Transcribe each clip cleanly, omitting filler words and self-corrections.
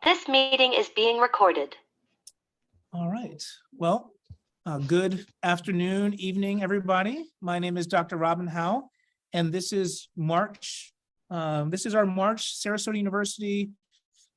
This meeting is being recorded. All right. Well, good afternoon, evening, everybody. My name is Dr. Robin Howe, and this is March. This is our March Sarasota University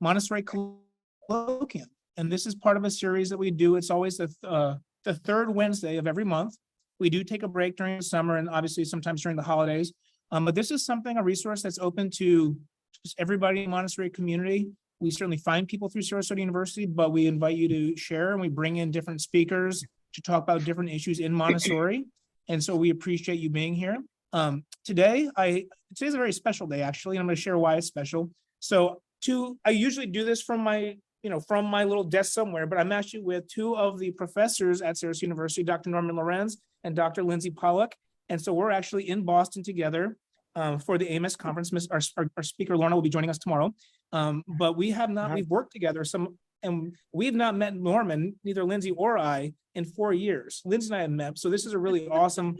Montessori Colloquium, and this is part of a series that we do. It's always the third Wednesday of every month. We do take a break during the summer and obviously sometimes during the holidays. But this is a resource that's open to just everybody in the Montessori community. We certainly find people through Sarasota University, but we invite you to share, and we bring in different speakers to talk about different issues in Montessori. And so we appreciate you being here. Today's a very special day, actually, and I'm going to share why it's special. So I usually do this from my little desk somewhere, but I'm actually with two of the professors at Sarasota University, Dr. Norman Lorenz and Dr. Lindsay Pollock. And so we're actually in Boston together for the AMS conference. Our speaker, Lorna, will be joining us tomorrow. But we've worked together and we've not met Norman, neither Lindsay or I, in 4 years. Lindsay and I have met, so this is a really awesome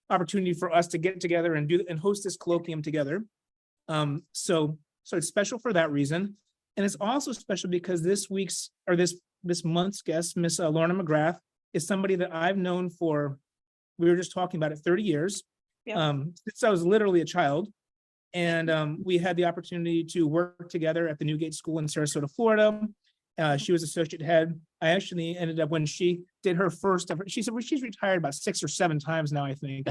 opportunity for us to get together and host this colloquium together. So it's special for that reason. And it's also special because this month's guest, Miss Lorna McGrath, is somebody that I've known for, we were just talking about it, 30 years, since I was literally a child. And we had the opportunity to work together at the Newgate School in Sarasota, Florida. She was associate head. I actually ended up, when she did her first, she said, well, she's retired about 6 or 7 times now, I think.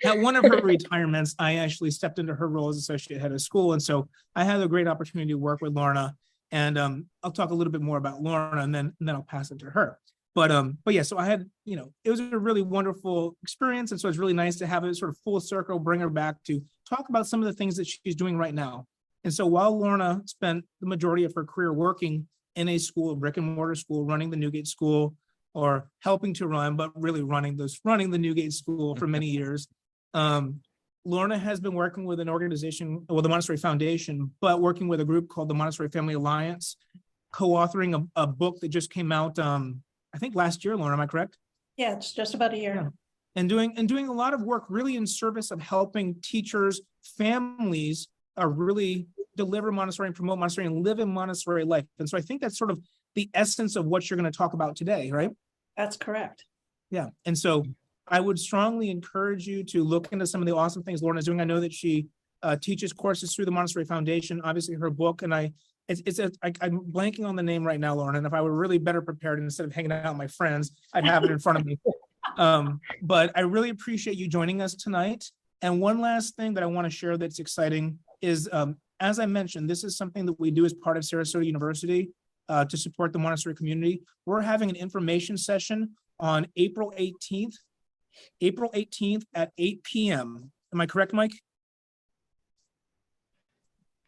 At one of her retirements, I actually stepped into her role as associate head of school. And so I had a great opportunity to work with Lorna. And I'll talk a little bit more about Lorna and then I'll pass it to her. But yeah, so I had, it was a really wonderful experience. And so it's really nice to have it sort of full circle, bring her back to talk about some of the things that she's doing right now. And so while Lorna spent the majority of her career working in a school, a brick and mortar school, running the Newgate School, or helping to run, but really running the Newgate School for many years, Lorna has been working with an organization, well, the Montessori Foundation, but working with a group called the Montessori Family Alliance, co-authoring a book that just came out, I think last year, Lorna, am I correct? Yeah, it's just about a year. Yeah. And doing a lot of work really in service of helping teachers, families really deliver Montessori and promote Montessori and live in Montessori life. And so I think that's sort of the essence of what you're going to talk about today, right? That's correct. Yeah. And so I would strongly encourage you to look into some of the awesome things Lorna is doing. I know that she teaches courses through the Montessori Foundation, obviously her book, and I'm blanking on the name right now, Lorna, and if I were really better prepared instead of hanging out with my friends, I'd have it in front of me. But I really appreciate you joining us tonight. And one last thing that I want to share that's exciting is, as I mentioned, this is something that we do as part of Sarasota University to support the Montessori community. We're having an information session on April 18th at 8 p.m. Am I correct, Mike?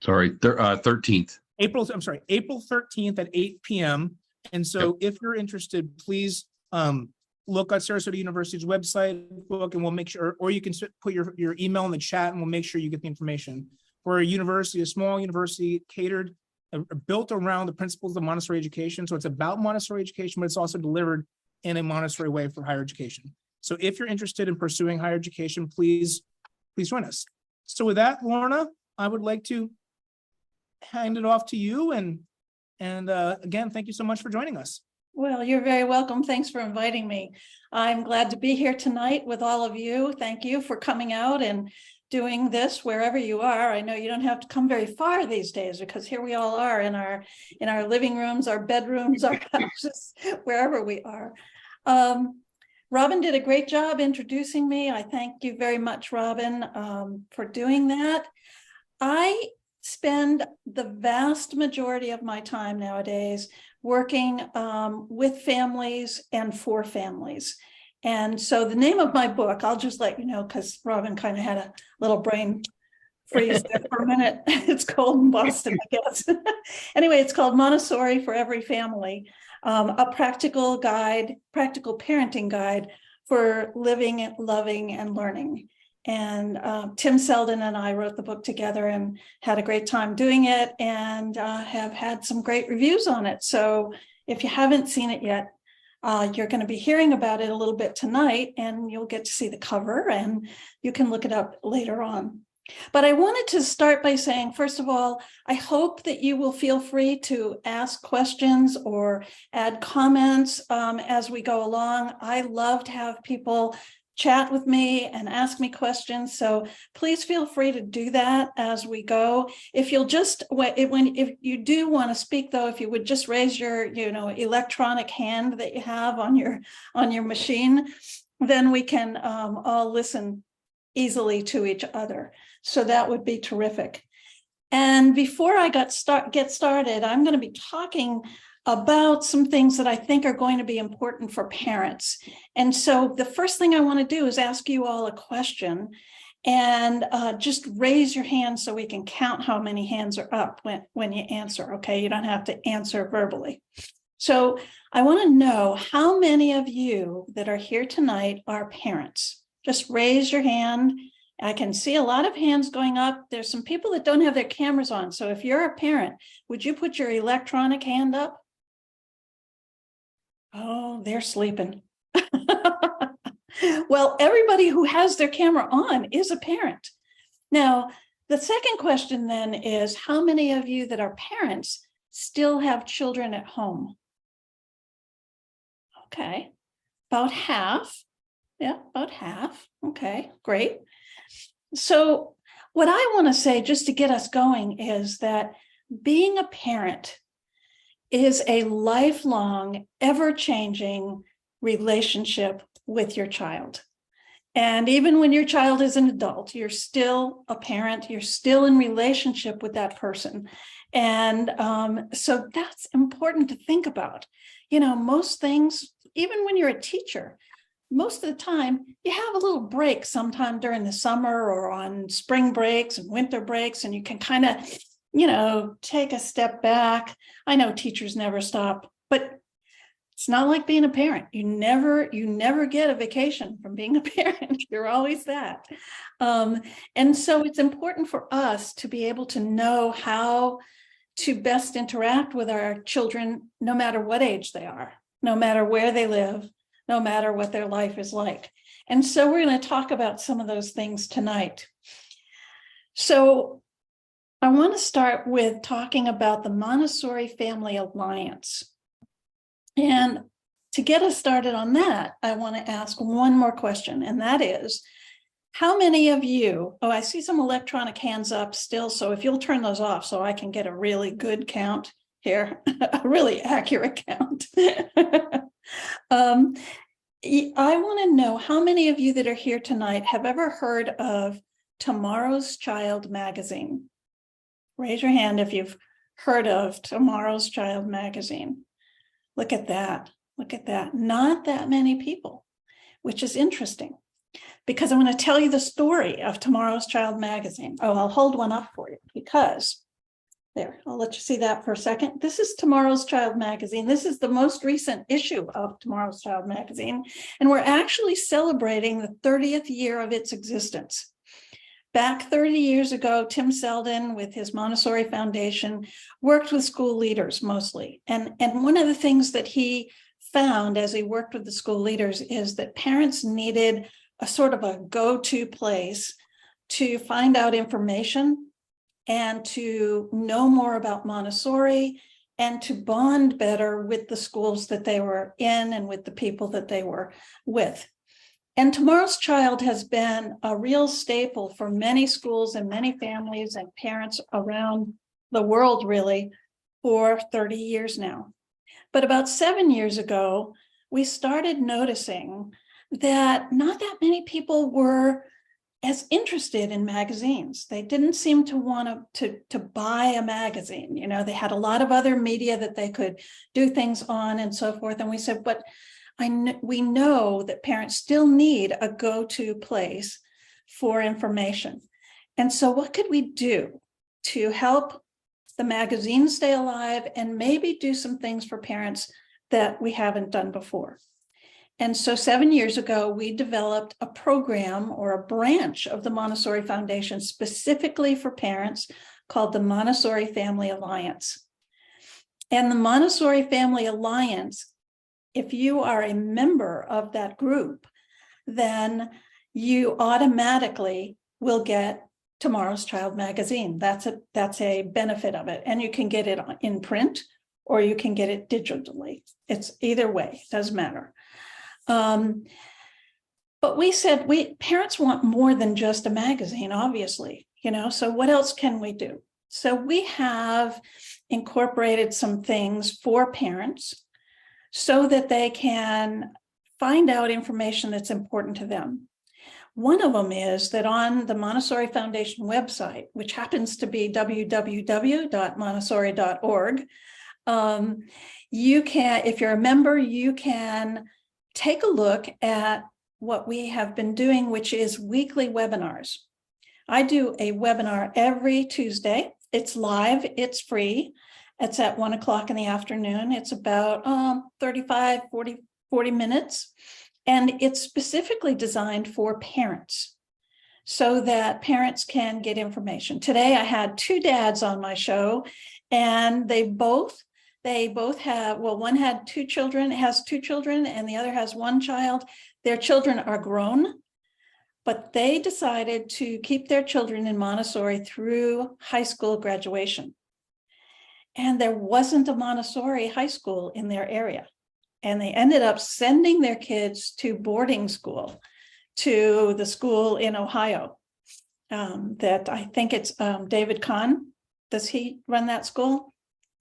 Sorry, 13th. April 13th at 8 p.m. And so if you're interested, please look at Sarasota University's website book, and we'll make sure, or you can put your email in the chat and we'll make sure you get the information. We're a small university catered, built around the principles of Montessori education. So it's about Montessori education, but it's also delivered in a Montessori way for higher education. So if you're interested in pursuing higher education, please join us. So with that, Lorna, I would like to hand it off to you. And again, thank you so much for joining us. Well, you're very welcome. Thanks for inviting me. I'm glad to be here tonight with all of you. Thank you for coming out and doing this wherever you are. I know you don't have to come very far these days, because here we all are in our living rooms, our bedrooms, our houses, wherever we are. Robin did a great job introducing me. I thank you very much, Robin, for doing that. I spend the vast majority of my time nowadays working with families and for families. And so the name of my book, I'll just let you know, because Robin kind of had a little brain freeze there for a minute. It's cold in Boston, I guess. Anyway, it's called Montessori for Every Family, a practical parenting guide for living, loving, and learning. And Tim Seldin and I wrote the book together and had a great time doing it, and have had some great reviews on it. So if you haven't seen it yet, you're going to be hearing about it a little bit tonight, and you'll get to see the cover, and you can look it up later on. But I wanted to start by saying, first of all, I hope that you will feel free to ask questions or add comments as we go along. I love to have people chat with me and ask me questions. So please feel free to do that as we go. If you'll just, if you do want to speak though, if you would just raise your, electronic hand that you have on your machine, then we can all listen easily to each other. So that would be terrific. And before I get started, I'm going to be talking about some things that I think are going to be important for parents. And so the first thing I want to do is ask you all a question, and just raise your hand so we can count how many hands are up when you answer. Okay, you don't have to answer verbally. So I want to know how many of you that are here tonight are parents. Just raise your hand. I can see a lot of hands going up. There's some people that don't have their cameras on. So if you're a parent, would you put your electronic hand up? Oh, they're sleeping. Well, everybody who has their camera on is a parent. Now, the second question then is, how many of you that are parents still have children at home? Okay, about half. Yeah, about half. Okay, great. So what I want to say, just to get us going, is that being a parent is a lifelong, ever-changing relationship with your child. And even when your child is an adult, you're still a parent, you're still in relationship with that person. And so that's important to think about. Most things, even when you're a teacher, most of the time you have a little break sometime during the summer or on spring breaks and winter breaks, and you can kind of, take a step back. I know teachers never stop, but it's not like being a parent. You never get a vacation from being a parent. You're always that. And so it's important for us to be able to know how to best interact with our children, no matter what age they are, no matter where they live, no matter what their life is like. And so we're going to talk about some of those things tonight. So I want to start with talking about the Montessori Family Alliance. And to get us started on that, I want to ask one more question, and that is, how many of you, I see some electronic hands up still, so if you'll turn those off so I can get a really good count here, a really accurate count. I want to know how many of you that are here tonight have ever heard of Tomorrow's Child magazine. Raise your hand if you've heard of Tomorrow's Child magazine. Look at that. Look at that. Not that many people, which is interesting, because I'm going to tell you the story of Tomorrow's Child magazine. Oh, I'll hold one up for you, because there, I'll let you see that for a second. This is Tomorrow's Child magazine. This is the most recent issue of Tomorrow's Child magazine, and we're actually celebrating the 30th year of its existence. Back 30 years ago, Tim Seldin, with his Montessori Foundation, worked with school leaders mostly. And one of the things that he found as he worked with the school leaders is that parents needed a sort of a go-to place to find out information and to know more about Montessori and to bond better with the schools that they were in and with the people that they were with. And Tomorrow's Child has been a real staple for many schools and many families and parents around the world, really, for 30 years now. But about 7 years ago, we started noticing that not that many people were as interested in magazines. They didn't seem to want to buy a magazine. They had a lot of other media that they could do things on and so forth. And we said, but we know that parents still need a go-to place for information. And so what could we do to help the magazine stay alive and maybe do some things for parents that we haven't done before? And so 7 years ago, we developed a program or a branch of the Montessori Foundation specifically for parents called the Montessori Family Alliance. And the Montessori Family Alliance, if you are a member of that group, then you automatically will get Tomorrow's Child magazine. That's a benefit of it. And you can get it in print or you can get it digitally. It's either way, doesn't matter. But we said parents want more than just a magazine, obviously, so what else can we do? So we have incorporated some things for parents so that they can find out information that's important to them. One of them is that on the Montessori Foundation website, which happens to be www.montessori.org, you can, if you're a member, you can take a look at what we have been doing, which is weekly webinars. I do a webinar every Tuesday. It's live, it's free. It's at 1 o'clock in the afternoon. It's about 35, 40 minutes. And it's specifically designed for parents so that parents can get information. Today, I had 2 dads on my show, and they both have, well, one had 2 children, has 2 children, and the other has 1 child. Their children are grown, but they decided to keep their children in Montessori through high school graduation. And there wasn't a Montessori high school in their area. And they ended up sending their kids to boarding school, to the school in Ohio. That I think it's David Kahn. Does he run that school?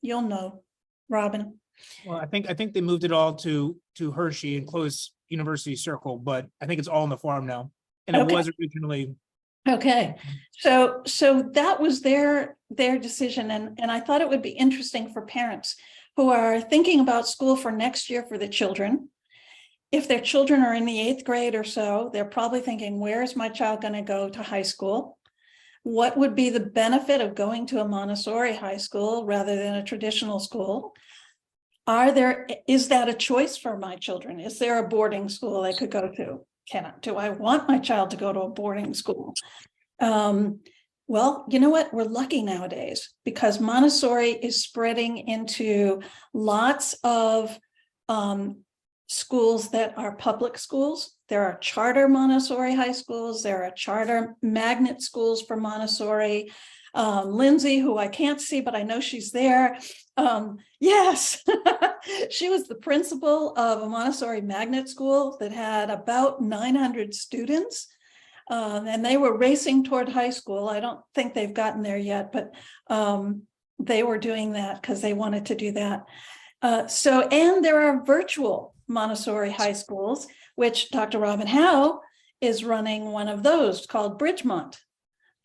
You'll know, Robin. Well, I think they moved it all to Hershey and Close University Circle, but I think it's all on the farm now. And it was originally. Okay, so that was their decision, and I thought it would be interesting for parents who are thinking about school for next year for the children. If their children are in the 8th grade or so, they're probably thinking, where is my child going to go to high school? What would be the benefit of going to a Montessori high school rather than a traditional school? Is that a choice for my children? Is there a boarding school they could go to? Do I want my child to go to a boarding school? Well, you know what? We're lucky nowadays because Montessori is spreading into lots of schools that are public schools. There are charter Montessori high schools. There are charter magnet schools for Montessori. Lindsay, who I can't see, but I know she's there. Yes, she was the principal of a Montessori magnet school that had about 900 students. And they were racing toward high school. I don't think they've gotten there yet, but they were doing that because they wanted to do that. And there are virtual Montessori high schools, which Dr. Robin Howe is running one of those called Bridgemont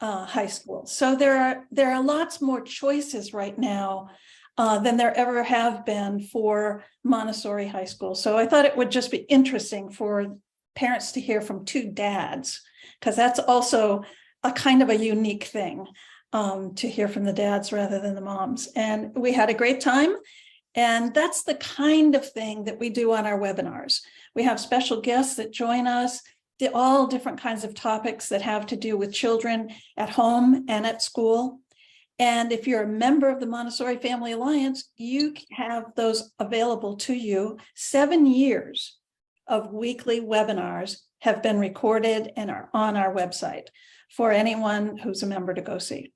High School. So there are lots more choices right now than there ever have been for Montessori high school. So I thought it would just be interesting for parents to hear from 2 dads, because that's also a kind of a unique thing to hear from the dads rather than the moms. And we had a great time. And that's the kind of thing that we do on our webinars. We have special guests that join us, all different kinds of topics that have to do with children at home and at school. And if you're a member of the Montessori Family Alliance, you have those available to you. 7 years of weekly webinars have been recorded and are on our website for anyone who's a member to go see.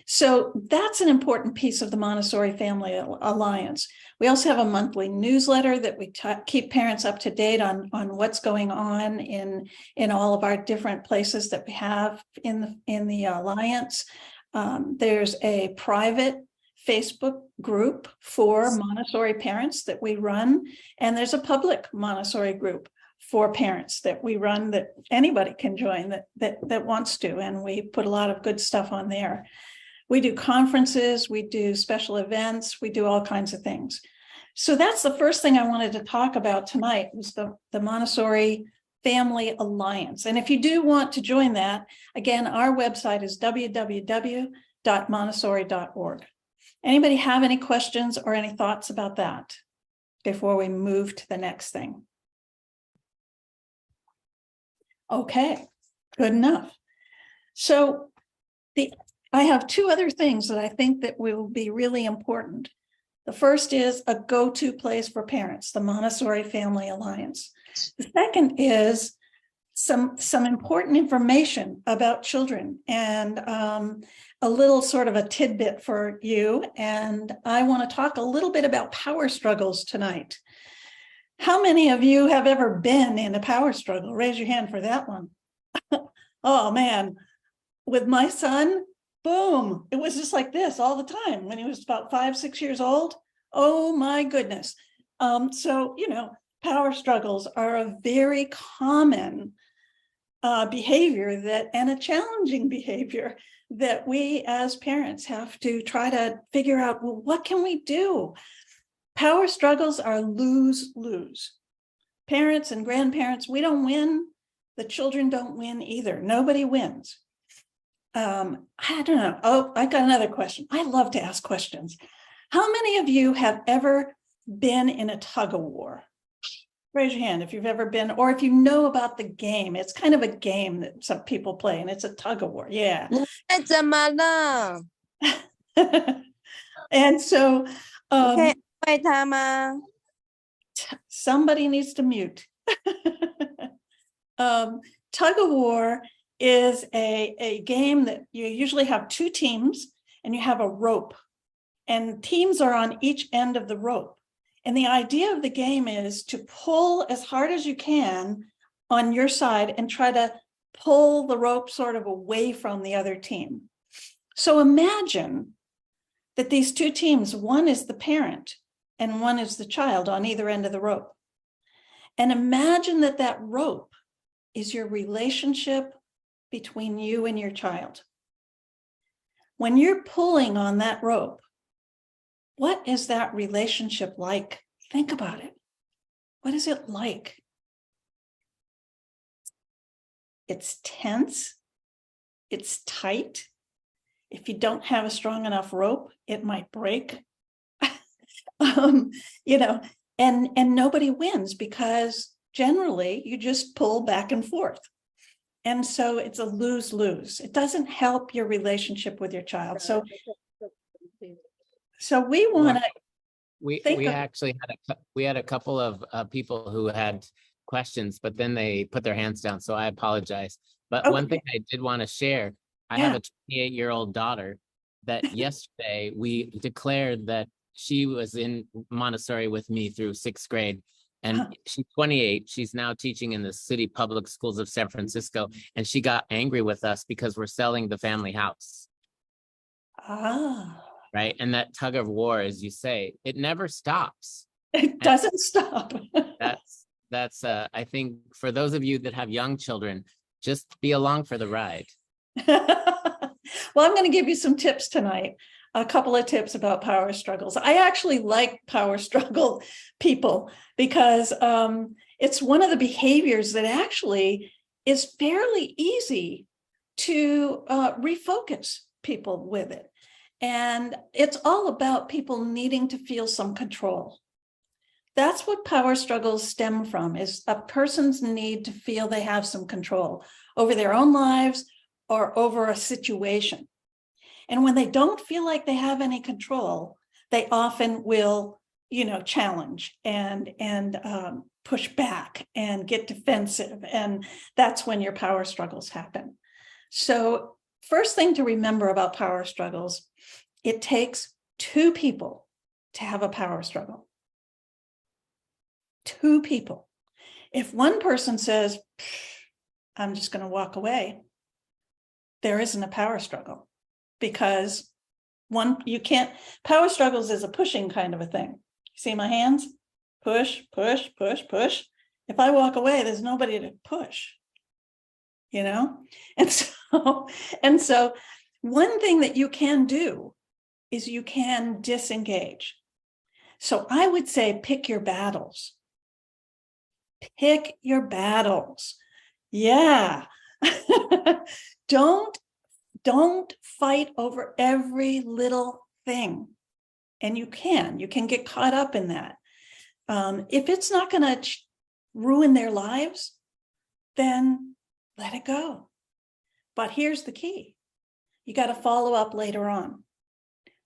So that's an important piece of the Montessori Family Alliance. We also have a monthly newsletter that we keep parents up to date on what's going on in all of our different places that we have in the Alliance. There's a private Facebook group for Montessori parents that we run, and there's a public Montessori group for parents that we run that anybody can join that wants to, and we put a lot of good stuff on there. We do conferences, we do special events, we do all kinds of things. So that's the first thing I wanted to talk about tonight was the Montessori Family Alliance. And if you do want to join that, again, our website is www.montessori.org. Anybody have any questions or any thoughts about that before we move to the next thing? Okay, good enough. So I have 2 other things that I think that will be really important. The first is a go-to place for parents, the Montessori Family Alliance. The second is some important information about children and a little sort of a tidbit for you. And I want to talk a little bit about power struggles tonight. How many of you have ever been in a power struggle? Raise your hand for that one. Oh man, with my son, boom, it was just like this all the time when he was about 5, 6 years old. Oh my goodness. So, power struggles are a very common behavior and a challenging behavior that we as parents have to try to figure out, well, what can we do? Power struggles are lose-lose. Parents and grandparents, we don't win. The children don't win either. Nobody wins. I don't know. Oh, I got another question. I love to ask questions. How many of you have ever been in a tug of war? Raise your hand if you've ever been, or if you know about the game. It's kind of a game that some people play, and it's a tug of war. Yeah. And so somebody needs to mute. Tug of war is a game that you usually have 2 teams, and you have a rope, and teams are on each end of the rope. And the idea of the game is to pull as hard as you can on your side and try to pull the rope sort of away from the other team. So imagine that these 2 teams, one is the parent and one is the child on either end of the rope. And imagine that that rope is your relationship between you and your child. When you're pulling on that rope, what is that relationship like? Think about it. What is it like? It's tense. It's tight. If you don't have a strong enough rope, it might break. And nobody wins because generally you just pull back and forth. And so it's a lose-lose. It doesn't help your relationship with your child. So we want to. We actually had a couple of people who had questions, but then they put their hands down. So I apologize. But one thing I did want to share, I have a 28-year-old daughter that yesterday we declared that she was in Montessori with me through 6th grade. And she's 28. She's now teaching in the city public schools of San Francisco. And she got angry with us because we're selling the family house. Right. And that tug of war, as you say, it never stops. It doesn't stop. That's I think for those of you that have young children, just be along for the ride. Well, I'm going to give you some tips tonight. A couple of tips about power struggles. I actually like power struggle people because it's one of the behaviors that actually is fairly easy to refocus people with it. And it's all about people needing to feel some control. That's what power struggles stem from, is a person's need to feel they have some control over their own lives or over a situation. And when they don't feel like they have any control, they often will, challenge and push back and get defensive. And that's when your power struggles happen. So first thing to remember about power struggles, it takes 2 people to have a power struggle. 2 people. If one person says, I'm just going to walk away, there isn't a power struggle because power struggles is a pushing kind of a thing. You see my hands? Push, push, push, push. If I walk away, there's nobody to push, And so one thing that you can do is you can disengage. So I would say pick your battles. Pick your battles. Yeah. Don't fight over every little thing. And you can get caught up in that. If it's not going to ruin their lives, then let it go. But here's the key. You got to follow up later on.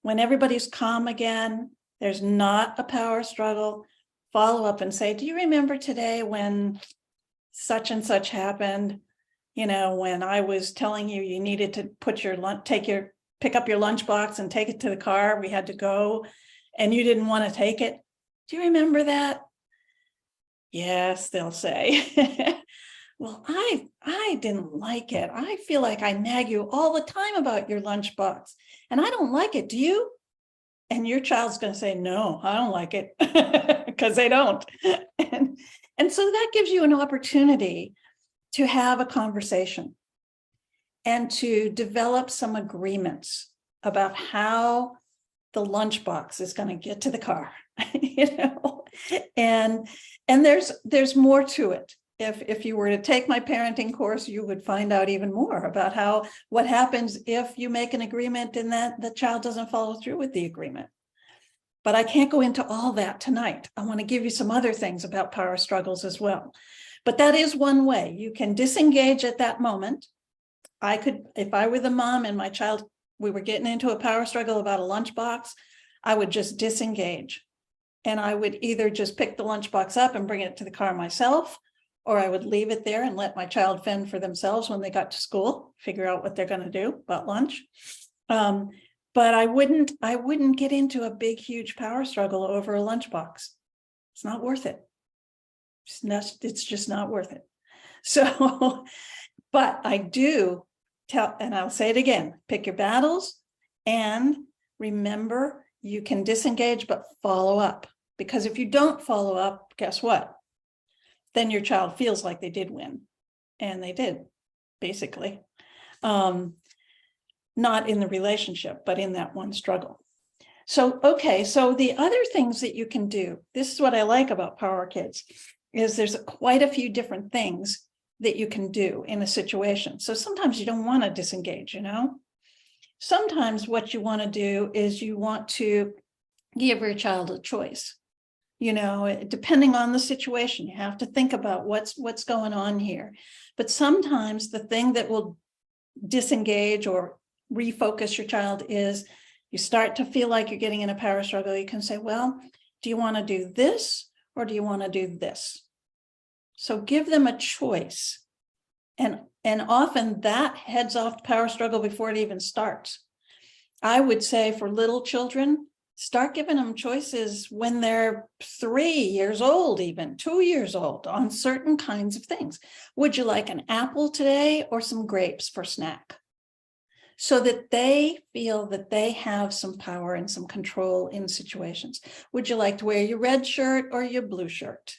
When everybody's calm again, there's not a power struggle, follow up and say, do you remember today when such and such happened, when I was telling you you needed to put your pick up your lunchbox and take it to the car, we had to go, and you didn't want to take it. Do you remember that? Yes, they'll say. Well, I didn't like it. I feel like I nag you all the time about your lunchbox, and I don't like it. Do you? And your child's going to say, no, I don't like it, because they don't. And so that gives you an opportunity to have a conversation and to develop some agreements about how the lunchbox is going to get to the car, and there's more to it. If you were to take my parenting course, you would find out even more about what happens if you make an agreement and that the child doesn't follow through with the agreement. But I can't go into all that tonight. I want to give you some other things about power struggles as well. But that is one way. You can disengage at that moment. I could, if I were the mom and my child, we were getting into a power struggle about a lunchbox, I would just disengage. And I would either just pick the lunchbox up and bring it to the car myself, or I would leave it there and let my child fend for themselves when they got to school, figure out what they're going to do about lunch. But I wouldn't get into a big, huge power struggle over a lunchbox. It's not worth it. It's just not worth it. So, but I do tell, and I'll say it again, pick your battles and remember you can disengage, but follow up. Because if you don't follow up, guess what? Then your child feels like they did win. And they did, basically. Not in the relationship, but in that one struggle. So, okay, so the other things that you can do, this is what I like about Power Kids, is there's quite a few different things that you can do in a situation. So sometimes you don't want to disengage, Sometimes what you want to do is you want to give your child a choice. Depending on the situation, you have to think about what's going on here. But sometimes the thing that will disengage or refocus your child is you start to feel like you're getting in a power struggle. You can say, well, do you want to do this or do you want to do this? So give them a choice. And often that heads off the power struggle before it even starts. I would say for little children, start giving them choices when they're 3 years old, even 2 years old, on certain kinds of things. Would you like an apple today or some grapes for snack? So that they feel that they have some power and some control in situations. Would you like to wear your red shirt or your blue shirt?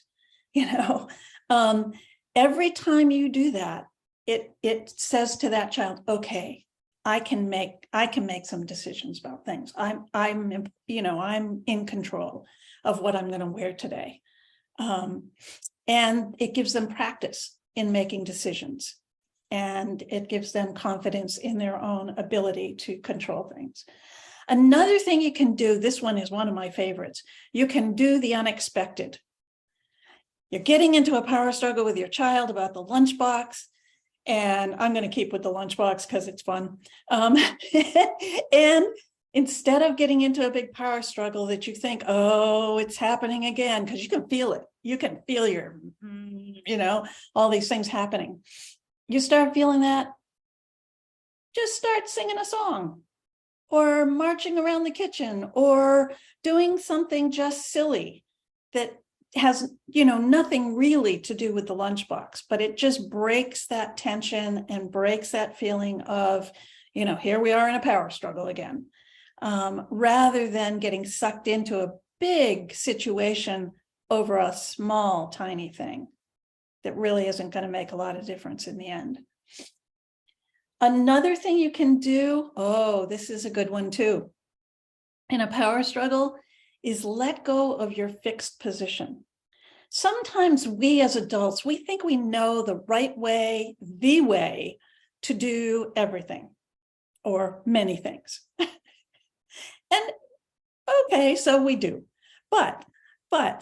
Every time you do that, it says to that child, okay, I can make some decisions about things. I'm in control of what I'm going to wear today. And it gives them practice in making decisions. And it gives them confidence in their own ability to control things. Another thing you can do, this one is one of my favorites, you can do the unexpected. You're getting into a power struggle with your child about the lunchbox, and I'm going to keep with the lunchbox because it's fun. And instead of getting into a big power struggle that you think, oh, it's happening again, because you can feel it. You can feel your, all these things happening. You start feeling that, just start singing a song or marching around the kitchen or doing something just silly that has, nothing really to do with the lunchbox, but it just breaks that tension and breaks that feeling of, here we are in a power struggle again, rather than getting sucked into a big situation over a small, tiny thing that really isn't going to make a lot of difference in the end. Another thing you can do, this is a good one too, in a power struggle, is let go of your fixed position. Sometimes we as adults, we think we know the right way, the way to do everything or many things. And okay, so we do. But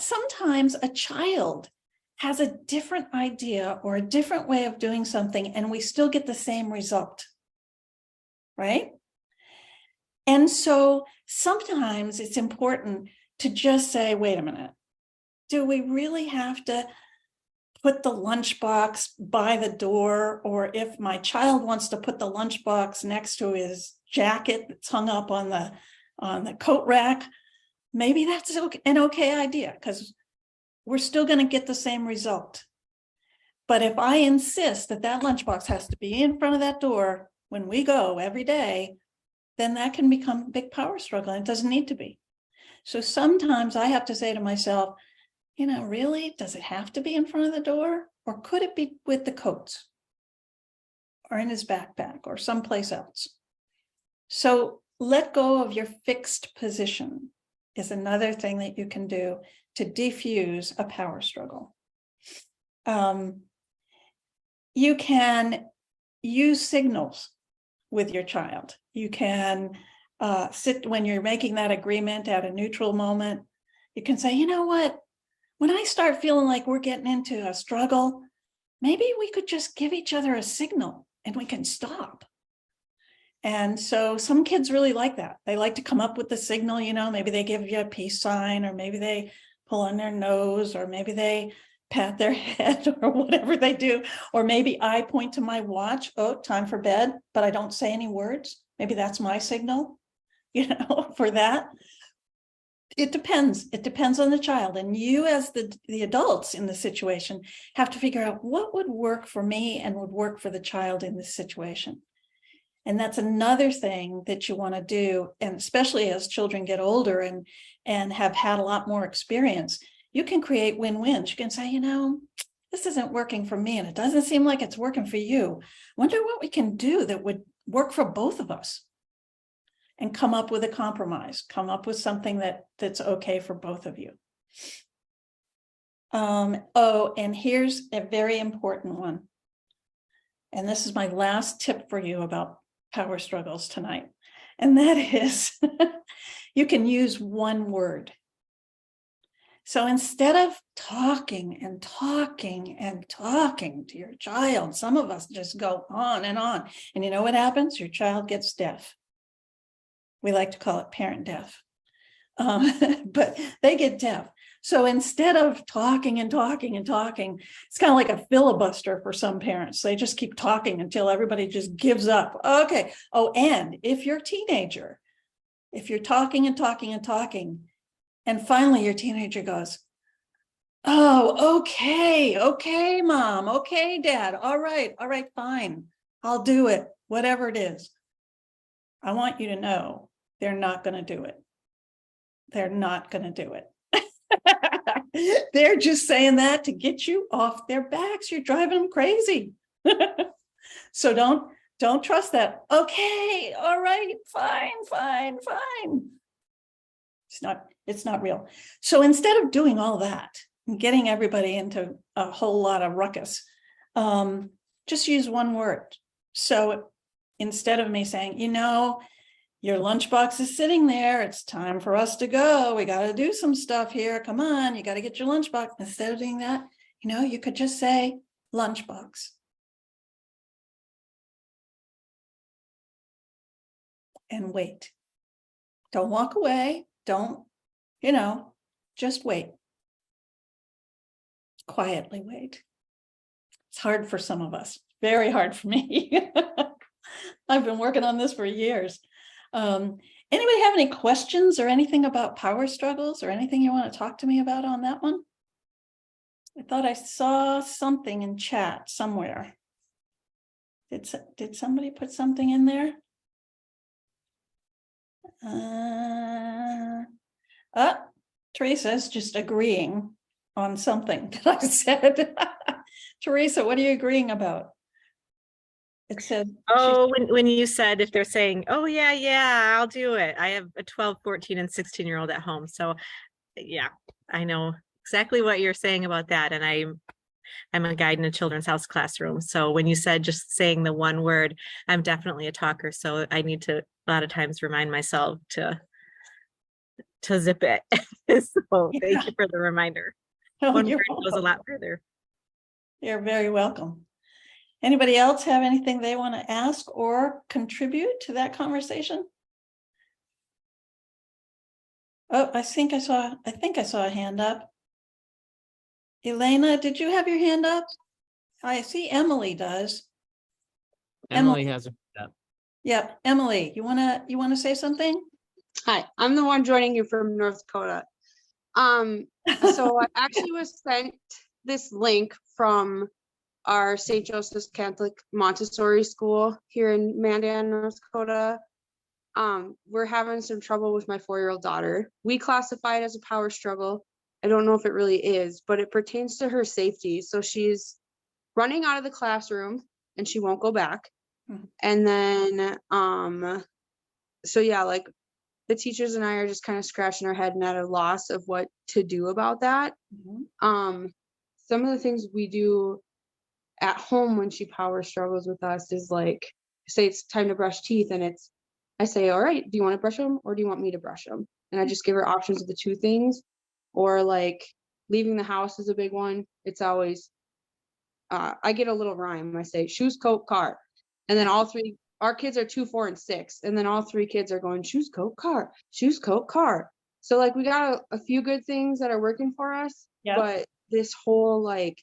sometimes a child has a different idea or a different way of doing something, and we still get the same result, right? And so sometimes it's important to just say, wait a minute, do we really have to put the lunchbox by the door, or if my child wants to put the lunchbox next to his jacket that's hung up on the coat rack, maybe that's an okay idea, because we're still going to get the same result. But if I insist that that lunchbox has to be in front of that door when we go every day, then that can become a big power struggle, and it doesn't need to be. So sometimes I have to say to myself, you know, really, does it have to be in front of the door? Or could it be with the coats or in his backpack or someplace else? So let go of your fixed position is another thing that you can do to defuse a power struggle. You can use signals with your child. You can sit when you're making that agreement at a neutral moment. You can say, you know what? When I start feeling like we're getting into a struggle, maybe we could just give each other a signal and we can stop. And so some kids really like that. They like to come up with the signal, you know, maybe they give you a peace sign, or maybe they pull on their nose, or maybe they pat their head, or whatever they do. Or maybe I point to my watch, oh, time for bed, but I don't say any words. Maybe that's my signal, you know, for that. It depends. It depends on the child. And you as the adults in the situation have to figure out what would work for me and would work for the child in this situation. And that's another thing that you want to do. And especially as children get older and have had a lot more experience, you can create win-wins. You can say, you know, this isn't working for me and it doesn't seem like it's working for you. Wonder what we can do that would work for both of us. And come up with a compromise, come up with something that's okay for both of you. Oh, and here's a very important one. And this is my last tip for you about power struggles tonight. And that is, you can use one word. So instead of talking and talking and talking to your child, some of us just go on and on. And you know what happens? Your child gets deaf. We like to call it parent deaf, but they get deaf. So instead of talking and talking and talking, it's kind of like a filibuster for some parents. They just keep talking until everybody just gives up. Okay. Oh, and if you're a teenager, if you're talking and talking and talking, and finally your teenager goes, oh, okay, mom, okay, dad, all right, fine, I'll do it, whatever it is. I want you to know they're not going to do it. They're not going to do it. They're just saying that to get you off their backs. You're driving them crazy. So don't trust that. Okay, all right, fine. It's not real. So instead of doing all that and getting everybody into a whole lot of ruckus, just use one word. So instead of me saying, you know, your lunchbox is sitting there, it's time for us to go, we got to do some stuff here, come on, you got to get your lunchbox. Instead of doing that, you know, you could just say lunchbox. And wait. Don't walk away. Don't, you know, just wait. Quietly wait. It's hard for some of us. Very hard for me. I've been working on this for years. Anybody have any questions or anything about power struggles or anything you want to talk to me about on that one? I thought I saw something in chat somewhere. Did somebody put something in there? Teresa's just agreeing on something that I said. Teresa, what are you agreeing about? It said, oh, when you said if they're saying, oh, yeah, I'll do it. I have a 12, 14, and 16-year-old at home. So yeah, I know exactly what you're saying about that. And I'm a guide in a children's house classroom. So when you said just saying the one word, I'm definitely a talker. So I need to a lot of times remind myself to zip it. So thank you for the reminder. oh, One you're word goes a lot further. You're very welcome. Anybody else have anything they want to ask or contribute to that conversation? Oh, I think I saw a hand up. Elena, did you have your hand up? I see Emily does. Emily has her hand up. Yeah, Emily, you wanna say something? Hi, I'm the one joining you from North Dakota. So I actually was sent this link from our St. Joseph's Catholic Montessori school here in Mandan, North Dakota. We're having some trouble with my 4-year-old daughter. We classify it as a power struggle. I don't know if it really is, but it pertains to her safety. So she's running out of the classroom and she won't go back. And then, so yeah, like the teachers and I are just kind of scratching our head and at a loss of what to do about that. Some of the things we do at home when she power struggles with us is like, say it's time to brush teeth, and I say, all right, do you want to brush them or do you want me to brush them? And I just give her options of the two things. Or like leaving the house is a big one. It's always, I get a little rhyme. I say shoes, coat, car. And then all three, our kids are 2, 4, and 6. And then all 3 kids are going shoes, coat, car, shoes, coat, car. So like we got a few good things that are working for us. Yeah. But this whole like,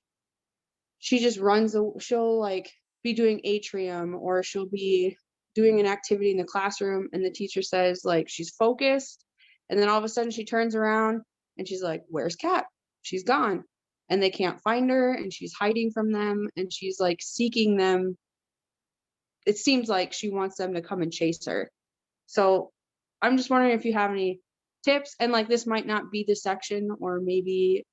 she just runs, she'll like be doing atrium, or she'll be doing an activity in the classroom and the teacher says like she's focused, and then all of a sudden she turns around and she's like, where's Kat? She's gone. And they can't find her, and she's hiding from them, and she's like seeking them. It seems like she wants them to come and chase her. So I'm just wondering if you have any tips, and like this might not be the section, or maybe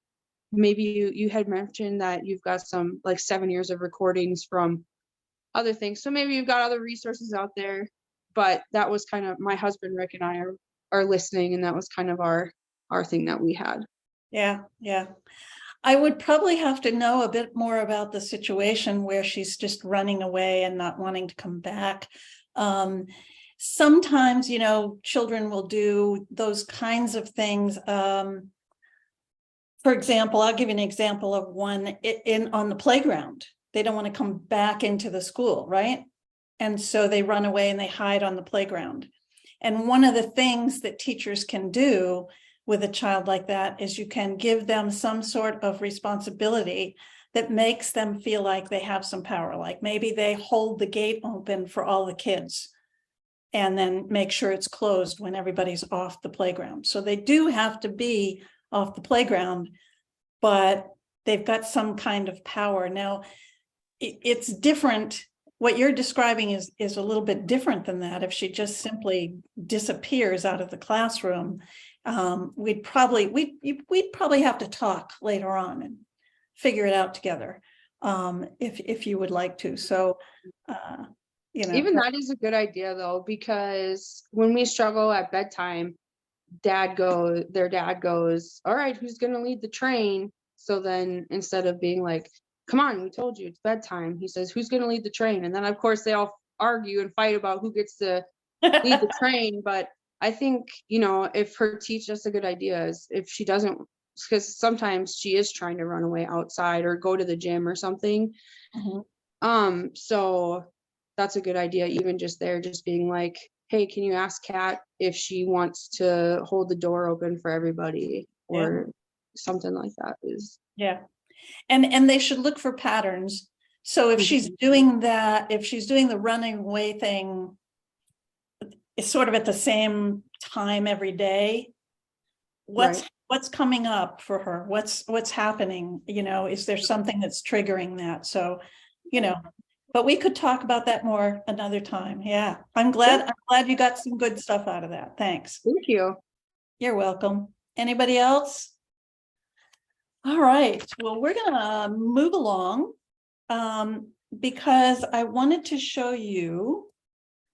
you had mentioned that you've got some like 7 years of recordings from other things. So maybe you've got other resources out there, but that was kind of, my husband, Rick, and I are listening, and that was kind of our thing that we had. Yeah. I would probably have to know a bit more about the situation where she's just running away and not wanting to come back. Sometimes, children will do those kinds of things. For example, I'll give you an example of one on the playground. They don't want to come back into the school, right? And so they run away and they hide on the playground. And one of the things that teachers can do with a child like that is you can give them some sort of responsibility that makes them feel like they have some power. Like maybe they hold the gate open for all the kids and then make sure it's closed when everybody's off the playground. So they do have to be off the playground, but they've got some kind of power. Now, it's different. What you're describing is a little bit different than that. If she just simply disappears out of the classroom, we'd probably have to talk later on and figure it out together, if you would like to. So, even that is a good idea though, because when we struggle at bedtime, their dad goes, all right, who's going to lead the train? So then instead of being like, come on, we told you it's bedtime, he says, who's going to lead the train? And then of course they all argue and fight about who gets to lead the train. But I think, if her teacher, that's a good idea, is if she doesn't, because sometimes she is trying to run away outside or go to the gym or something. Mm-hmm. So that's a good idea. Even just being like, hey, can you ask Kat if she wants to hold the door open for everybody, or something like that is. Yeah. And they should look for patterns. So if she's doing that, if she's doing the running away thing, it's sort of at the same time every day, what's coming up for her? What's happening? Is there something that's triggering that? So, but we could talk about that more another time. Yeah. I'm glad you got some good stuff out of that. Thanks. Thank you. You're welcome. Anybody else? All right. Well, we're going to move along because I wanted to show you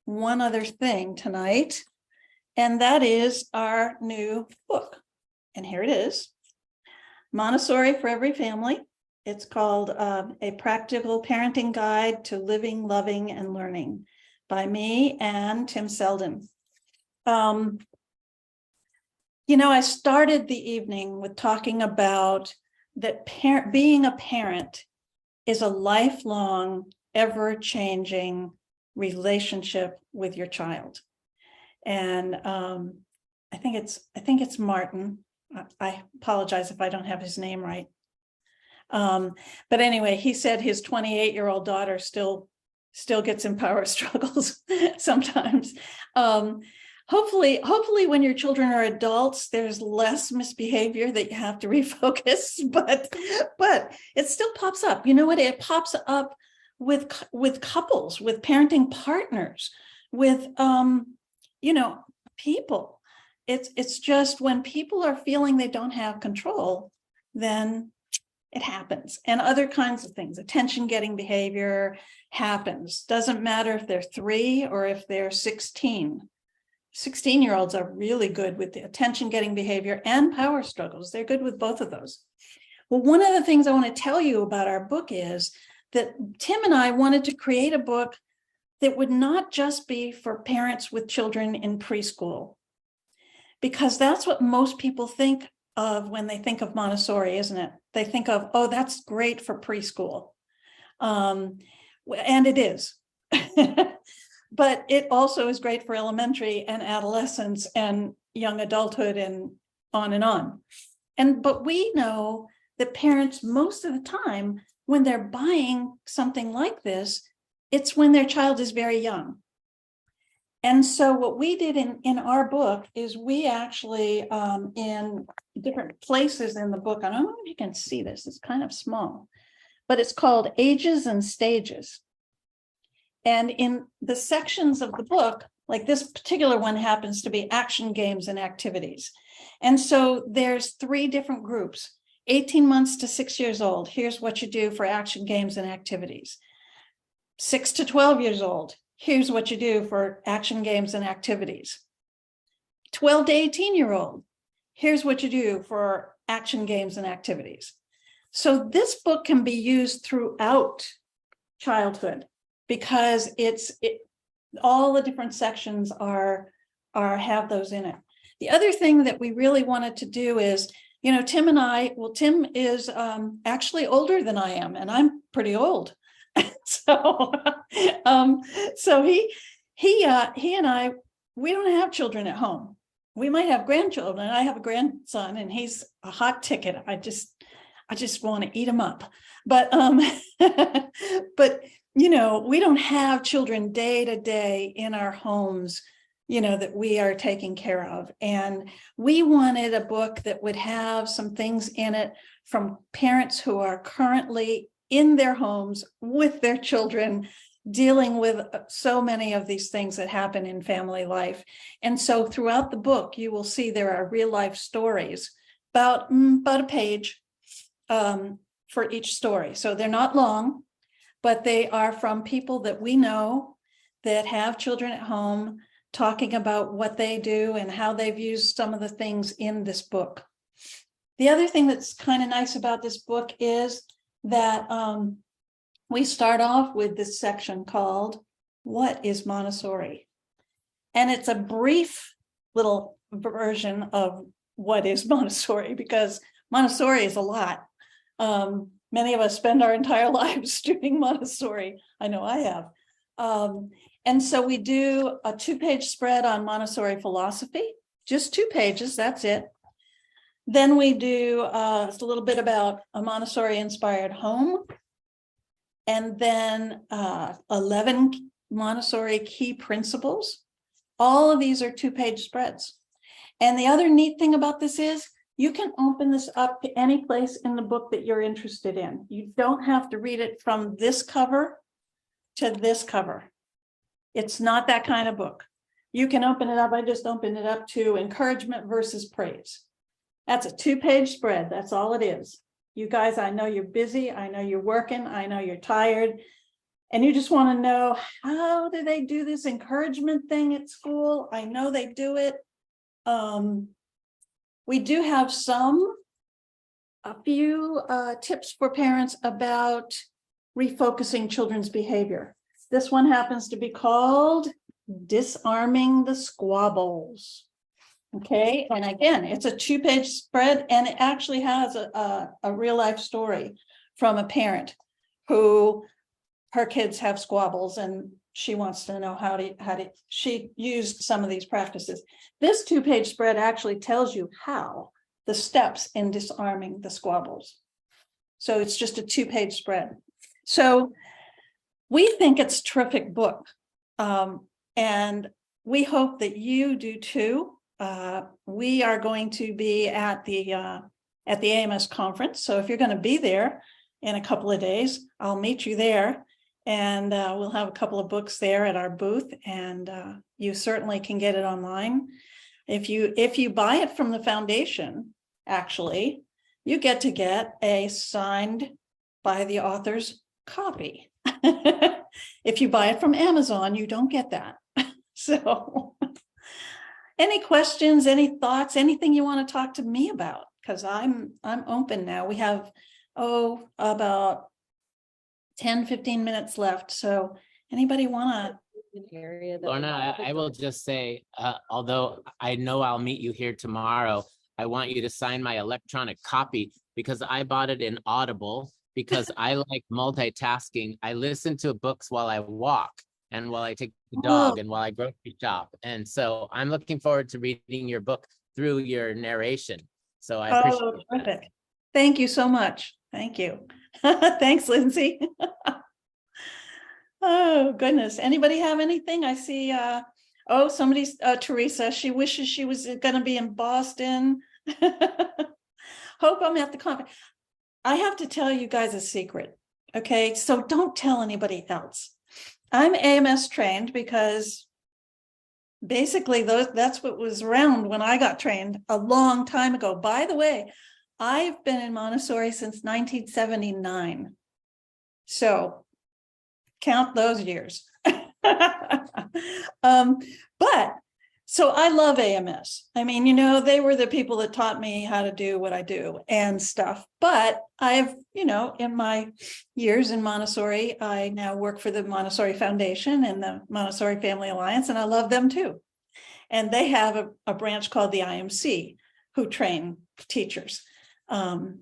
one other thing tonight, and that is our new book. And here it is, Montessori for Every Family. It's called A Practical Parenting Guide to Living, Loving, and Learning by me and Tim Seldin. I started the evening with talking about that being a parent is a lifelong, ever-changing relationship with your child. And I think it's Martin. I apologize if I don't have his name right. But anyway, he said his 28-year-old daughter still gets in power struggles sometimes. Hopefully when your children are adults, there's less misbehavior that you have to refocus, but it still pops up. You know what? It pops up with couples, with parenting partners, with people. It's just when people are feeling they don't have control, then it happens. And other kinds of things, attention getting behavior happens. Doesn't matter if they're 3 or if they're 16. 16-year-olds are really good with the attention getting behavior and power struggles. They're good with both of those. Well, one of the things I want to tell you about our book is that Tim and I wanted to create a book that would not just be for parents with children in preschool, because that's what most people think of when they think of Montessori, isn't it? They think of, oh, that's great for preschool. And it is. But it also is great for elementary and adolescence and young adulthood and on. But we know that parents, most of the time, when they're buying something like this, it's when their child is very young. And so what we did in our book is we actually, in different places in the book, I don't know if you can see this, it's kind of small, but it's called Ages and Stages. And in the sections of the book, like this particular one happens to be action games and activities. And so there's 3 different groups, 18 months to 6 years old. Here's what you do for action games and activities. 6 to 12 years old. Here's what you do for action games and activities. 12 to 18-year-old. Here's what you do for action games and activities. So this book can be used throughout childhood, because all the different sections have those in it. The other thing that we really wanted to do is, Tim and I, Tim is actually older than I am, and I'm pretty old. So he and I, we don't have children at home. We might have grandchildren. I have a grandson, and he's a hot ticket. I just want to eat him up. But we don't have children day to day in our homes, that we are taking care of. And we wanted a book that would have some things in it from parents who are currently in their homes with their children, dealing with so many of these things that happen in family life. And so throughout the book, you will see there are real life stories, about a page for each story. So they're not long, but they are from people that we know that have children at home, talking about what they do and how they've used some of the things in this book. The other thing that's kind of nice about this book is that we start off with this section called What is Montessori? And it's a brief little version of what is Montessori, because Montessori is a lot. Many of us spend our entire lives doing Montessori. I know I have. And so we do a 2-page spread on Montessori philosophy, just 2 pages, that's it. Then we do a little bit about a Montessori-inspired home, and then 11 Montessori key principles. All of these are 2-page spreads. And the other neat thing about this is you can open this up to any place in the book that you're interested in. You don't have to read it from this cover to this cover. It's not that kind of book. You can open it up. I just opened it up to encouragement versus praise. That's a 2-page spread. That's all it is. You guys, I know you're busy. I know you're working. I know you're tired. And you just want to know, how do they do this encouragement thing at school? I know they do it. We do have a few tips for parents about refocusing children's behavior. This one happens to be called Disarming the Squabbles. Okay, and again, it's a 2-page spread, and it actually has a real life story from a parent who her kids have squabbles, and she wants to know how she used some of these practices. This 2-page spread actually tells you how, the steps in disarming the squabbles. So it's just a 2-page spread. So we think it's a terrific book. And we hope that you do too. We are going to be at the AMS conference. So if you're going to be there in a couple of days, I'll meet you there. And we'll have a couple of books there at our booth, and you certainly can get it online. If you buy it from the foundation, actually, you get a signed by the author's copy. If you buy it from Amazon, you don't get that. So any questions, any thoughts, anything you want to talk to me about? Because I'm open now. We have, about 10-15 minutes left. So anybody want to? Lorna, I will just say, although I know I'll meet you here tomorrow, I want you to sign my electronic copy because I bought it in Audible because I like multitasking. I listen to books while I walk and while I take the dog and while I grocery shop. And so I'm looking forward to reading your book through your narration. So I appreciate it. Terrific. Thank you so much. Thank you. Thanks, Lindsay. Oh, goodness. Anybody have anything? I see, somebody's, Teresa, she wishes she was going to be in Boston. Hope I'm at the conference. I have to tell you guys a secret. Okay. So don't tell anybody else. I'm AMS trained because basically that's what was around when I got trained a long time ago. By the way, I've been in Montessori since 1979. So count those years. But so I love AMS. I mean, they were the people that taught me how to do what I do and stuff. But I've, in my years in Montessori, I now work for the Montessori Foundation and the Montessori Family Alliance, and I love them too. And they have a branch called the IMC who train teachers. And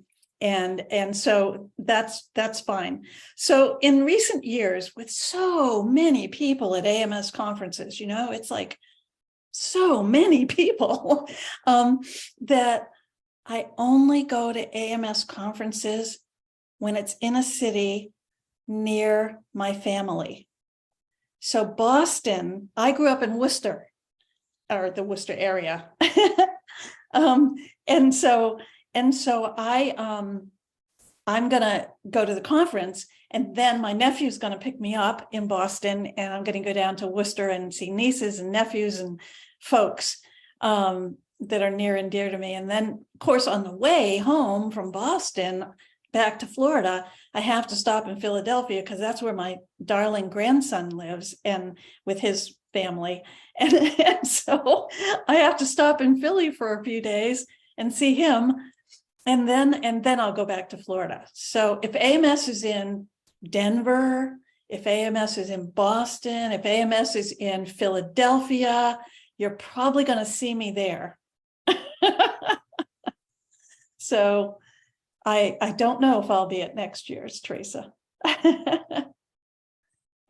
so that's fine. So in recent years, with so many people at AMS conferences, it's like so many people that I only go to AMS conferences when it's in a city near my family. So Boston, I grew up in Worcester, or the Worcester area. And so I'm gonna go to the conference, and then my nephew's gonna pick me up in Boston, and I'm gonna go down to Worcester and see nieces and nephews and folks that are near and dear to me. And then, of course, on the way home from Boston back to Florida, I have to stop in Philadelphia because that's where my darling grandson lives, and with his family. And so I have to stop in Philly for a few days and see him. And then I'll go back to Florida. So if AMS is in Denver, if AMS is in Boston, if AMS is in Philadelphia, you're probably going to see me there. So I don't know if I'll be at next year's, Teresa.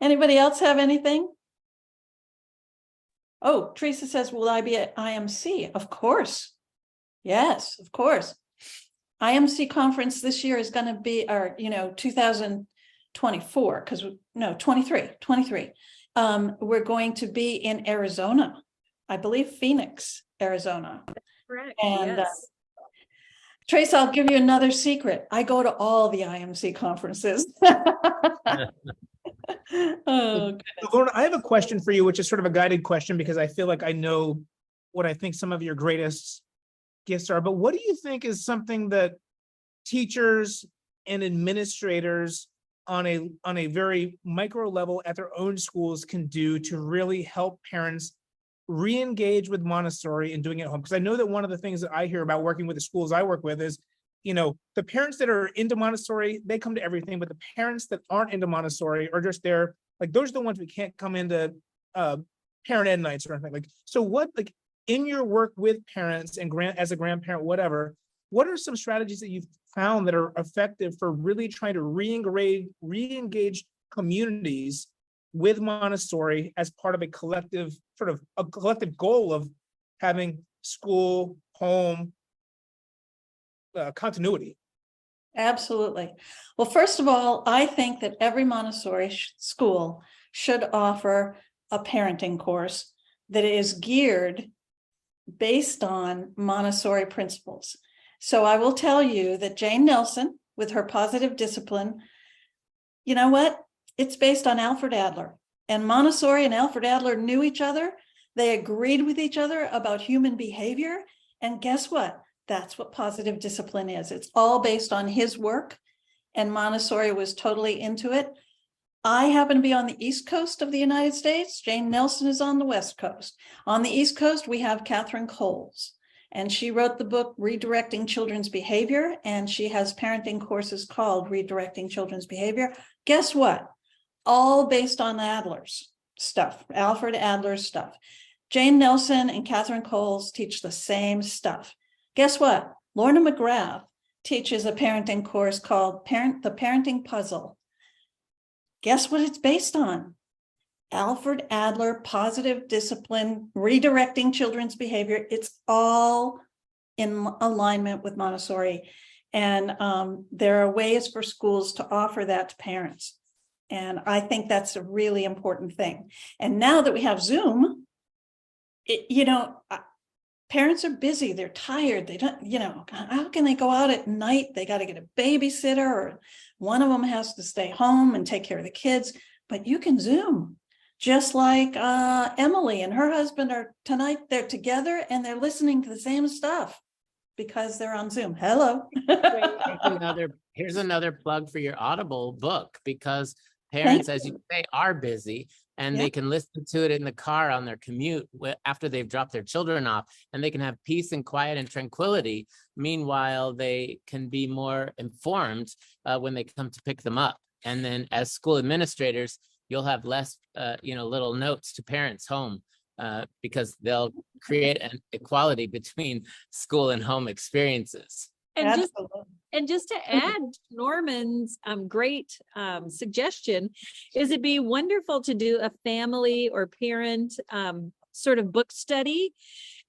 Anybody else have anything? Oh, Teresa says, will I be at IMC? Of course. Yes, of course. IMC conference this year is going to be 2024, because 23. We're going to be in Arizona, I believe Phoenix, Arizona. Correct. And yes. Trace, I'll give you another secret. I go to all the IMC conferences. Oh, Lorna, I have a question for you, which is sort of a guided question because I feel like I know what I think some of your greatest gifts are. But what do you think is something that teachers and administrators on a very micro level at their own schools can do to really help parents re-engage with Montessori and doing it at home? Because I know that one of the things that I hear about working with the schools I work with is, the parents that are into Montessori, they come to everything, but the parents that aren't into Montessori are just there, like those are the ones we can't come into parent ed nights or anything. Like, so what, like in your work with parents and as a grandparent, whatever, what are some strategies that you've found that are effective for really trying to re-engage communities with Montessori as part of a collective goal of having school, home, continuity? Absolutely. Well, first of all, I think that every Montessori school should offer a parenting course that is geared based on Montessori principles. So I will tell you that Jane Nelson, with her positive discipline, you know what? It's based on Alfred Adler. And Montessori and Alfred Adler knew each other. They agreed with each other about human behavior. And guess what? That's what positive discipline is. It's all based on his work. And Montessori was totally into it. I happen to be on the East Coast of the United States. Jane Nelson is on the West Coast. On the East Coast, we have Catherine Coles, and she wrote the book Redirecting Children's Behavior, and she has parenting courses called Redirecting Children's Behavior. Guess what? All based on Adler's stuff, Alfred Adler's stuff. Jane Nelson and Catherine Coles teach the same stuff. Guess what? Lorna McGrath teaches a parenting course called The Parenting Puzzle. Guess what it's based on? Alfred Adler, positive discipline, redirecting children's behavior. It's all in alignment with Montessori. And there are ways for schools to offer that to parents. And I think that's a really important thing. And now that we have Zoom, parents are busy, they're tired, they don't, how can they go out at night? They got to get a babysitter, or one of them has to stay home and take care of the kids, but you can Zoom. Just like Emily and her husband are tonight, they're together and they're listening to the same stuff because they're on Zoom. Hello. Here's another plug for your Audible book, because parents, as you say, are busy. And they can listen to it in the car on their commute after they've dropped their children off, and they can have peace and quiet and tranquility. Meanwhile, they can be more informed when they come to pick them up. And then as school administrators, you'll have less, little notes to parents home because they'll create an equality between school and home experiences. And just to add Norman's great suggestion, it'd be wonderful to do a family or parent sort of book study.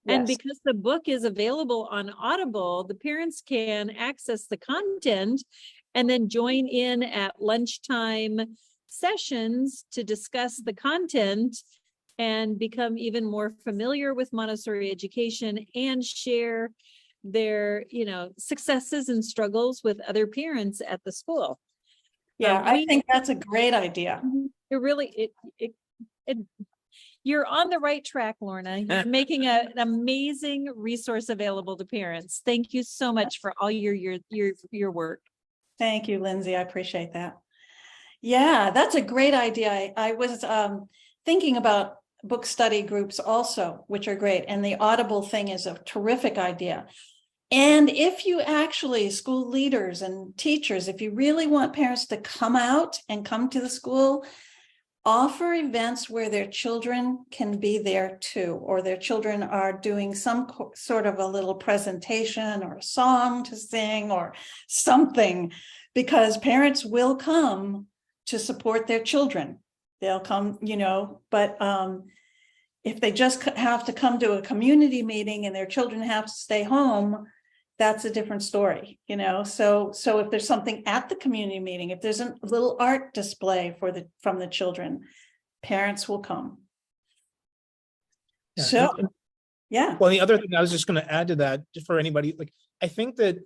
And because the book is available on Audible, the parents can access the content and then join in at lunchtime sessions to discuss the content and become even more familiar with Montessori education and share their successes and struggles with other parents at the school. I think that's a great idea. It really you're on the right track, Lorna. You're making an amazing resource available to parents. Thank you so much for all your work. Thank you, Lindsay. I appreciate that. Yeah, that's a great idea. I was thinking about book study groups also, which are great. And the Audible thing is a terrific idea. And if you actually, school leaders and teachers, if you really want parents to come out and come to the school, offer events where their children can be there too, or their children are doing some sort of a little presentation or a song to sing or something, because parents will come to support their children. They'll come, but if they just have to come to a community meeting and their children have to stay home, that's a different story, So if there's something at the community meeting, if there's a little art display from the children, parents will come. Well, the other thing I was just going to add to that, just for anybody, I think that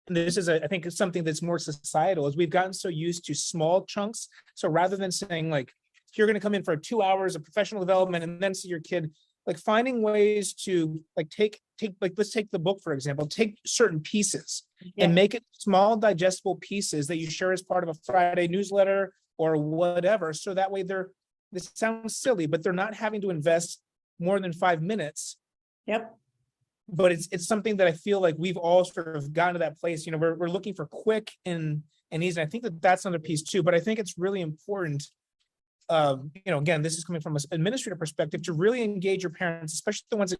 this is I think it's something that's more societal, is we've gotten so used to small chunks. So rather than saying you're going to come in for 2 hours of professional development and then see your kid, finding ways to take let's take the book, for example, take certain pieces and make it small digestible pieces that you share as part of a Friday newsletter or whatever. So that way this sounds silly, but they're not having to invest more than 5 minutes. Yep. But it's something that I feel like we've all sort of gotten to that place. We're looking for quick and easy. I think that's another piece too, but I think it's really important. Again, this is coming from an administrative perspective, to really engage your parents, especially the ones that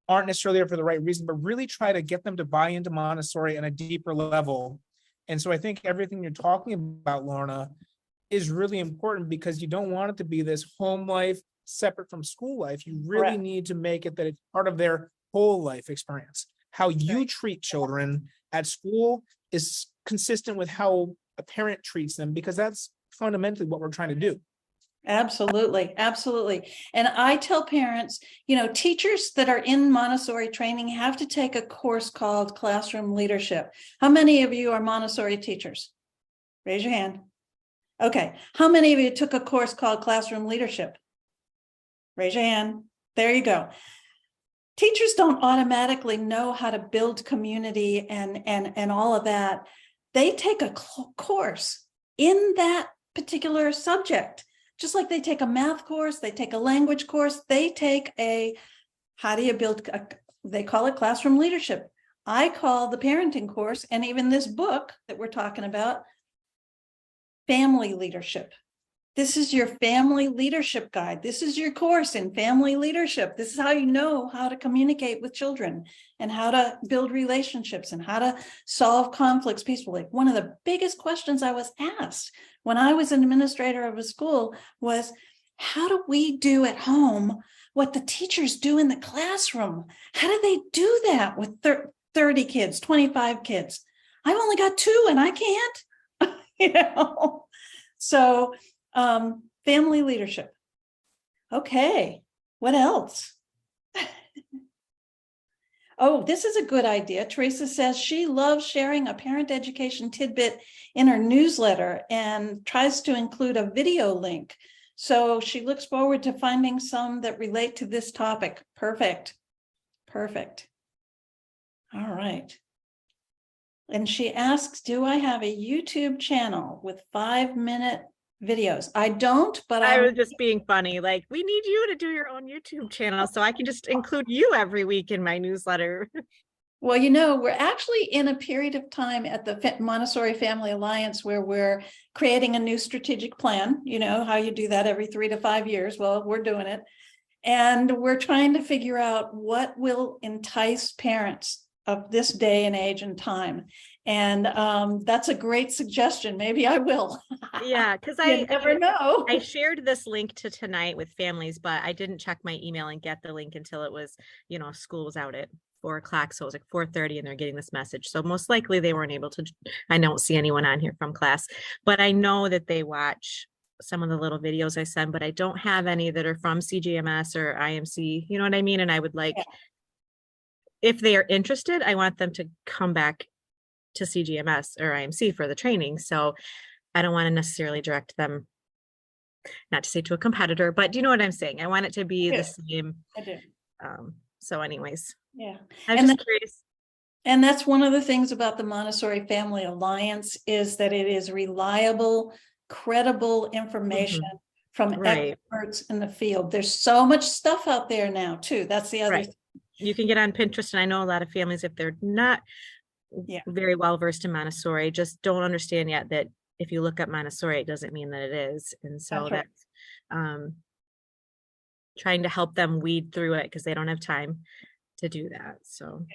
aren't necessarily there for the right reason, but really try to get them to buy into Montessori on a deeper level. And so I think everything you're talking about, Lorna, is really important, because you don't want it to be this home life separate from school life. You really need to make it that it's part of their whole life experience. How you treat children at school is consistent with how a parent treats them, because that's fundamentally what we're trying to do. Absolutely, absolutely. And I tell parents, teachers that are in Montessori training have to take a course called Classroom Leadership. How many of you are Montessori teachers? Raise your hand. Okay. How many of you took a course called Classroom Leadership? Raise your hand. There you go. Teachers don't automatically know how to build community and all of that. They take a course in that particular subject. Just like they take a math course, they take a language course, they take how do you build, they call it classroom leadership. I call the parenting course, and even this book that we're talking about, family leadership. This is your family leadership guide. This is your course in family leadership. This is how you know how to communicate with children and how to build relationships and how to solve conflicts peacefully. One of the biggest questions I was asked when I was an administrator of a school was, how do we do at home what the teachers do in the classroom? How do they do that with 30 kids, 25 kids? I've only got 2 and I can't, So family leadership. Okay, what else? Oh, this is a good idea. Teresa says she loves sharing a parent education tidbit in her newsletter and tries to include a video link. So she looks forward to finding some that relate to this topic. Perfect. Perfect. All right. And she asks, do I have a YouTube channel with 5-minute videos? I don't, but I was just being funny. Like, we need you to do your own YouTube channel so I can just include you every week in my newsletter. Well, we're actually in a period of time at the Montessori Family Alliance where we're creating a new strategic plan. You know how you do that every 3 to 5 years. Well, we're doing it. And we're trying to figure out what will entice parents of this day and age and time. And that's a great suggestion. Maybe I will. Yeah, because I never know. I shared this link to tonight with families, but I didn't check my email and get the link until it was, school was out at 4:00. So it was like 4:30 and they're getting this message. So most likely they weren't able to, I don't see anyone on here from class, but I know that they watch some of the little videos I send, but I don't have any that are from CGMS or IMC, you know what I mean? And I would like, if they are interested, I want them to come back to CGMS or IMC for the training. So I don't want to necessarily direct them, not to say to a competitor, but do you know what I'm saying? I want it to be the same. I do. So anyways, yeah. I'm just curious. And that's one of the things about the Montessori Family Alliance is that it is reliable, credible information from experts in the field. There's so much stuff out there now too. That's the other thing. You can get on Pinterest, and I know a lot of families, if they're not very well versed in Montessori, just don't understand yet that if you look up Montessori, it doesn't mean that it is. And so that's trying to help them weed through it because they don't have time to do that. So,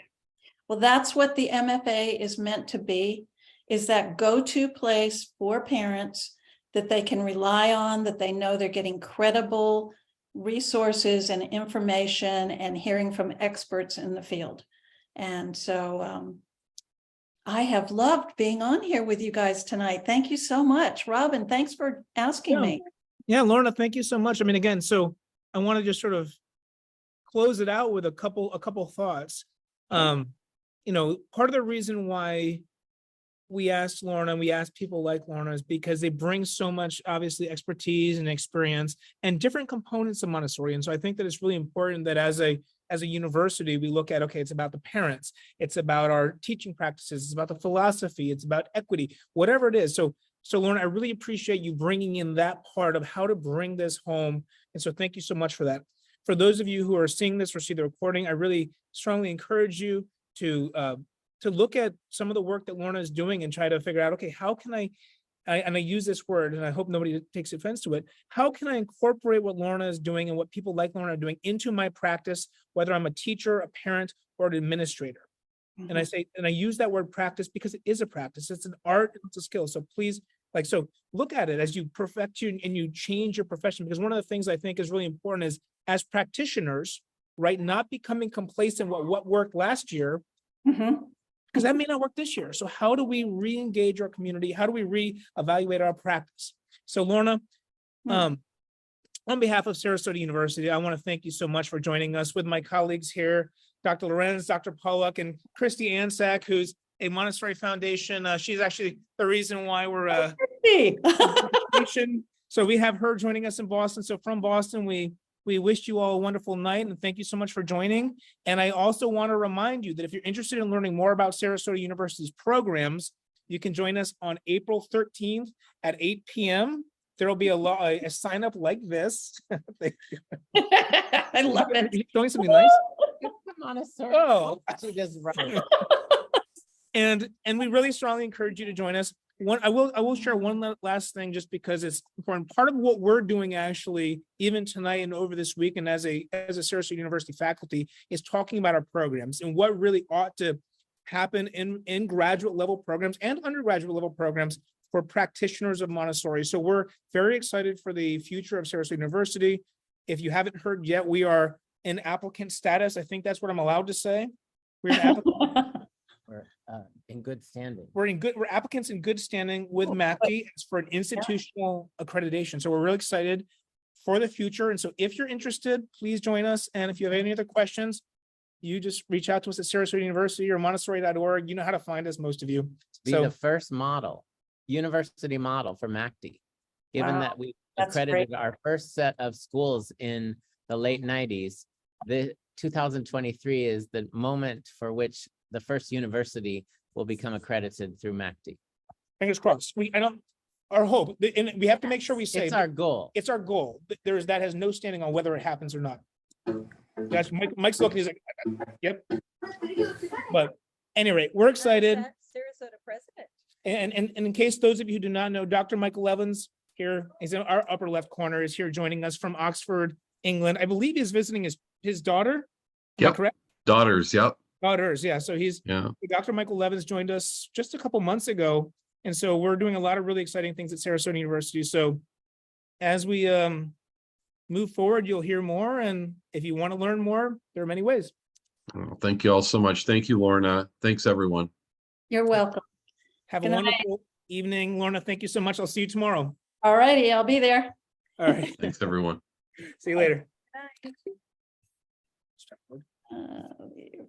well, that's what the MFA is meant to be, is that go-to place for parents that they can rely on, that they know they're getting credible resources and information and hearing from experts in the field. And so I have loved being on here with you guys tonight. Thank you so much. Robin, thanks for asking me. Yeah, Lorna, thank you so much. I mean, again, so I want to just sort of close it out with a couple thoughts. Part of the reason why we asked Lorna and we asked people like Lorna is because they bring so much, obviously, expertise and experience and different components of Montessori. And so I think that it's really important that as a university, we look at, okay, it's about the parents, it's about our teaching practices, it's about the philosophy, it's about equity, whatever it is. So Lorna, I really appreciate you bringing in that part of how to bring this home. And so thank you so much for that. For those of you who are seeing this or see the recording, I really strongly encourage you to look at some of the work that Lorna is doing and try to figure out, okay, how can and I use this word, and I hope nobody takes offense to it, how can I incorporate what Lorna is doing and what people like Lorna are doing into my practice, whether I'm a teacher, a parent, or an administrator? And I use that word practice because it is a practice. It's an art, it's a skill. So please, look at it as you perfect and you change your profession. Because one of the things I think is really important is, as practitioners, right, not becoming complacent with what worked last year. because that may not work this year. So how do we re-engage our community? How do we re-evaluate our practice? So Lorna, on behalf of Sarasota University, I want to thank you so much for joining us with my colleagues here, Dr. Lorenz, Dr. Pollock, and Christy Ansack, who's a Montessori Foundation. She's actually the reason why we're so we have her joining us in Boston. So from Boston, we wish you all a wonderful night and thank you so much for joining. And I also want to remind you that if you're interested in learning more about Sarasota University's programs, you can join us on April 13th at 8 p.m. There will be a sign up like this. Thank you. I love it. You're showing something nice. Montessori. Oh. She just right. And we really strongly encourage you to join us. I will share one last thing just because it's important. Part of what we're doing actually, even tonight and over this week, and as a Sarasota University faculty, is talking about our programs and what really ought to happen in graduate level programs and undergraduate level programs for practitioners of Montessori. So we're very excited for the future of Sarasota University. If you haven't heard yet, we are in applicant status. I think that's what I'm allowed to say. We're in applicant. We're in good standing. We're applicants in good standing with MACD for an institutional accreditation. So we're really excited for the future. And so if you're interested, please join us. And if you have any other questions, you just reach out to us at Sarasota University or Montessori.org. You know how to find us, most of you. Be the first university model for MACD, given that we accredited our first set of schools in the late 90s. The 2023 is the moment for which the first university will become accredited through MACD. Fingers crossed. Our hope, and we have to make sure we say it's our goal. It's our goal. That has no standing on whether it happens or not. That's Mike's looking. He's like, yep. But anyway, we're excited. Sarasota president. And in case those of you who do not know, Dr. Michael Evans here, he's in our upper left corner, is here joining us from Oxford, England. I believe he's visiting his daughter. Yep. Correct? Daughters. Yep. Daughters. Yeah. So Dr. Michael Evans joined us just a couple months ago. And so we're doing a lot of really exciting things at Sarasota University. So as we move forward, you'll hear more. And if you want to learn more, there are many ways. Oh, thank you all so much. Thank you, Lorna. Thanks, everyone. You're welcome. Have a wonderful evening. Lorna, thank you so much. I'll see you tomorrow. All righty. I'll be there. All right. Thanks, everyone. See you later. Leave.